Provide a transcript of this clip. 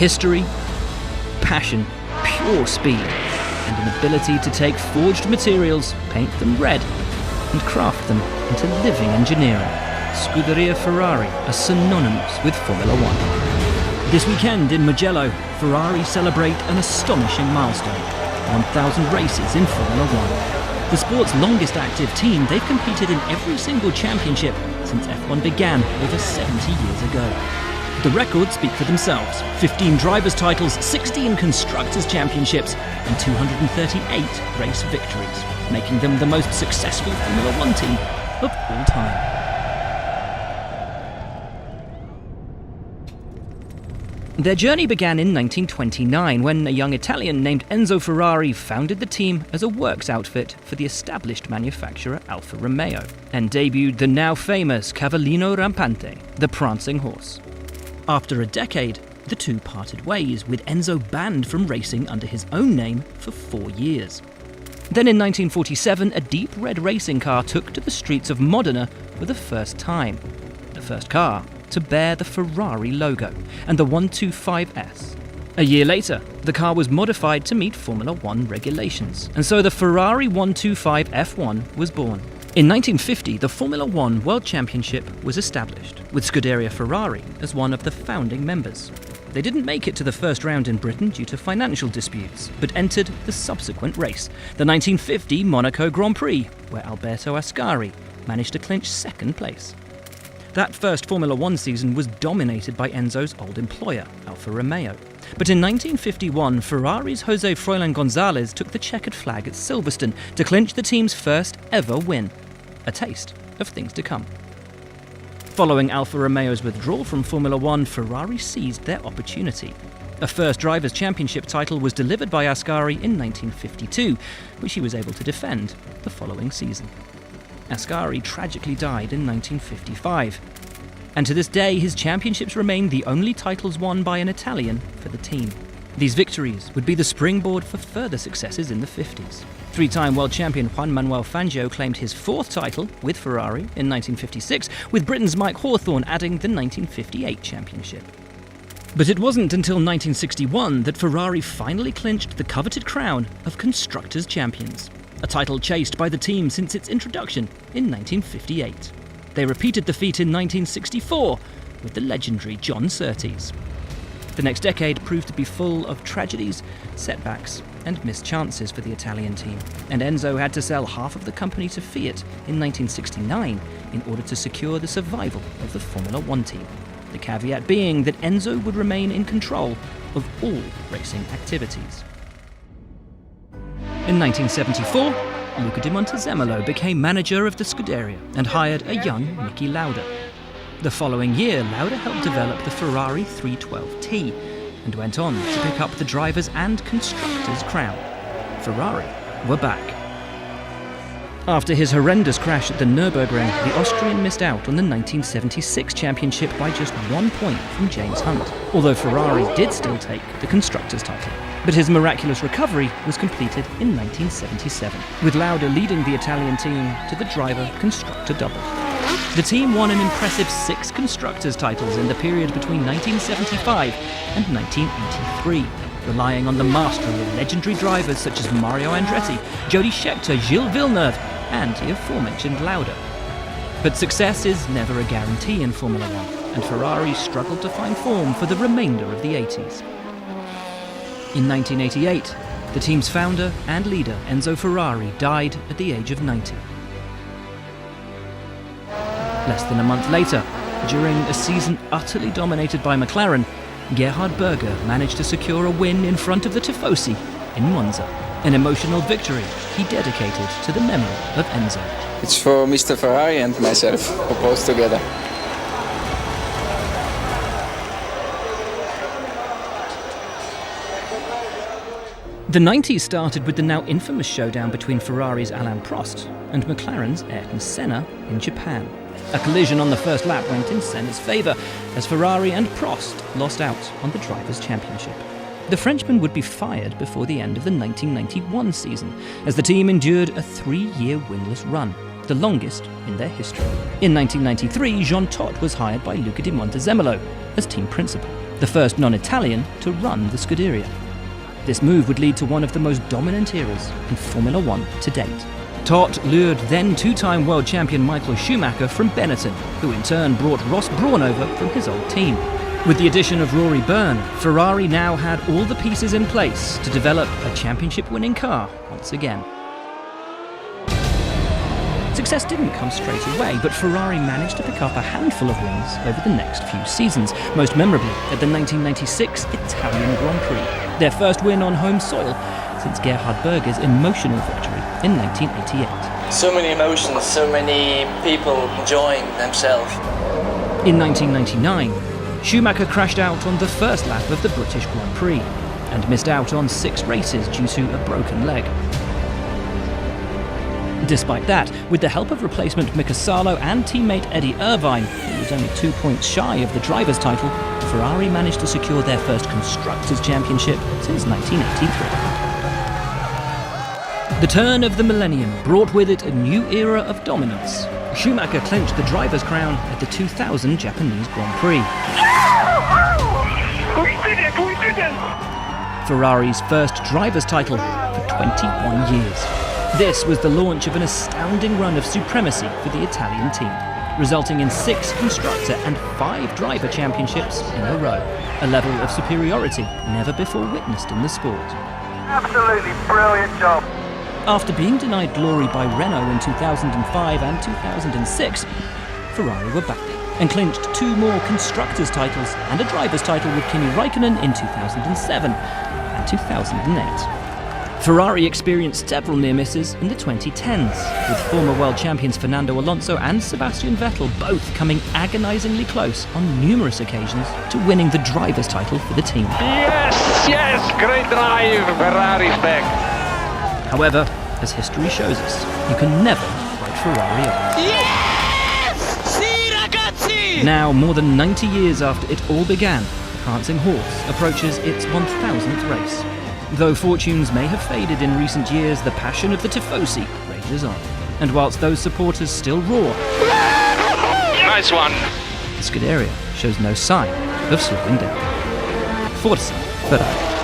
History, passion, pure speed, and an ability to take forged materials, paint them red, and craft them into living engineering. Scuderia Ferrari are synonymous with Formula One. This weekend in Mugello, Ferrari celebrate an astonishing milestone: 1,000 races in Formula One. The sport's longest active team, they've competed in every single championship since F1 began over 70 years ago. The records speak for themselves: 15 drivers' titles, 16 constructors' championships, and 238 race victories, making them the most successful Formula One team of all time. Their journey began in 1929 when a young Italian named Enzo Ferrari founded the team as a works outfit for the established manufacturer Alfa Romeo, and debuted the now famous Cavallino Rampante, the prancing horse. After a decade, the two parted ways, with Enzo banned from racing under his own name for 4 years. Then in 1947, a deep red racing car took to the streets of Modena for the first time. The first car to bear the Ferrari logo and the 125S. A year later, the car was modified to meet Formula One regulations, and so the Ferrari 125 F1 was born. In 1950, the Formula One World Championship was established, with Scuderia Ferrari as one of the founding members. They didn't make it to the first round in Britain due to financial disputes, but entered the subsequent race, the 1950 Monaco Grand Prix, where Alberto Ascari managed to clinch second place. That first Formula One season was dominated by Enzo's old employer, Alfa Romeo. But in 1951, Ferrari's José Froilán González took the checkered flag at Silverstone to clinch the team's first ever win. A taste of things to come. Following Alfa Romeo's withdrawal from Formula One, Ferrari seized their opportunity. A first Drivers' Championship title was delivered by Ascari in 1952, which he was able to defend the following season. Ascari tragically died in 1955, and to this day his championships remain the only titles won by an Italian for the team. These victories would be the springboard for further successes in the 50s. Three-time world champion Juan Manuel Fangio claimed his fourth title with Ferrari in 1956, with Britain's Mike Hawthorn adding the 1958 championship. But it wasn't until 1961 that Ferrari finally clinched the coveted crown of Constructors' Champions, a title chased by the team since its introduction in 1958. They repeated the feat in 1964 with the legendary John Surtees. The next decade proved to be full of tragedies, setbacks, and missed chances for the Italian team, and Enzo had to sell half of the company to Fiat in 1969 in order to secure the survival of the Formula One team. The caveat being that Enzo would remain in control of all racing activities. In 1974, Luca di Montezemolo became manager of the Scuderia and hired a young Niki Lauda. The following year, Lauda helped develop the Ferrari 312T and went on to pick up the drivers' and constructors' crown. Ferrari were back. After his horrendous crash at the Nürburgring, the Austrian missed out on the 1976 championship by just 1 point from James Hunt, although Ferrari did still take the constructors' title. But his miraculous recovery was completed in 1977, with Lauda leading the Italian team to the driver-constructor double. The team won an impressive 6 constructors' titles in the period between 1975 and 1983, relying on the mastery of legendary drivers such as Mario Andretti, Jody Scheckter, Gilles Villeneuve, and the aforementioned Lauda. But success is never a guarantee in Formula One, and Ferrari struggled to find form for the remainder of the 80s. In 1988, the team's founder and leader, Enzo Ferrari, died at the age of 90. Less than a month later, during a season utterly dominated by McLaren, Gerhard Berger managed to secure a win in front of the Tifosi in Monza, an emotional victory he dedicated to the memory of Enzo. It's for Mr. Ferrari and myself, both together. The 90s started with the now infamous showdown between Ferrari's Alain Prost and McLaren's Ayrton Senna in Japan. A collision on the first lap went in Senna's favour, as Ferrari and Prost lost out on the Drivers' Championship. The Frenchman would be fired before the end of the 1991 season, as the team endured a 3-year winless run, the longest in their history. In 1993, Jean Todt was hired by Luca di Montezemolo as team principal, the first non-Italian to run the Scuderia. This move would lead to one of the most dominant eras in Formula One to date. Todt lured then two-time world champion Michael Schumacher from Benetton, who in turn brought Ross Brawn over from his old team. With the addition of Rory Byrne, Ferrari now had all the pieces in place to develop a championship-winning car once again. Success didn't come straight away, but Ferrari managed to pick up a handful of wins over the next few seasons, most memorably at the 1996 Italian Grand Prix, their first win on home soil since Gerhard Berger's emotional victory in 1988. So many emotions, so many people enjoying themselves. In 1999, Schumacher crashed out on the first lap of the British Grand Prix and missed out on 6 races due to a broken leg. Despite that, with the help of replacement Mika Salo and teammate Eddie Irvine, who was only 2 points shy of the driver's title, Ferrari managed to secure their first Constructors' Championship since 1983. The turn of the millennium brought with it a new era of dominance. Schumacher clinched the driver's crown at the 2000 Japanese Grand Prix. We did it! Ferrari's first driver's title for 21 years. This was the launch of an astounding run of supremacy for the Italian team, resulting in 6 constructor and 5 driver championships in a row, a level of superiority never before witnessed in the sport. Absolutely brilliant job. After being denied glory by Renault in 2005 and 2006, Ferrari were back and clinched 2 more constructors' titles and a driver's title with Kimi Räikkönen in 2007 and 2008. Ferrari experienced several near misses in the 2010s, with former world champions Fernando Alonso and Sebastian Vettel both coming agonisingly close on numerous occasions to winning the driver's title for the team. Yes, great drive, Ferrari's back. However, as history shows us, you can never write Ferrari off. Yes! Sì, ragazzi! Now, more than 90 years after it all began, the Prancing Horse approaches its 1000th race. Though fortunes may have faded in recent years, the passion of the Tifosi rages on. And whilst those supporters still roar, Nice one. the Scuderia shows no sign of slowing down. Forza Ferrari.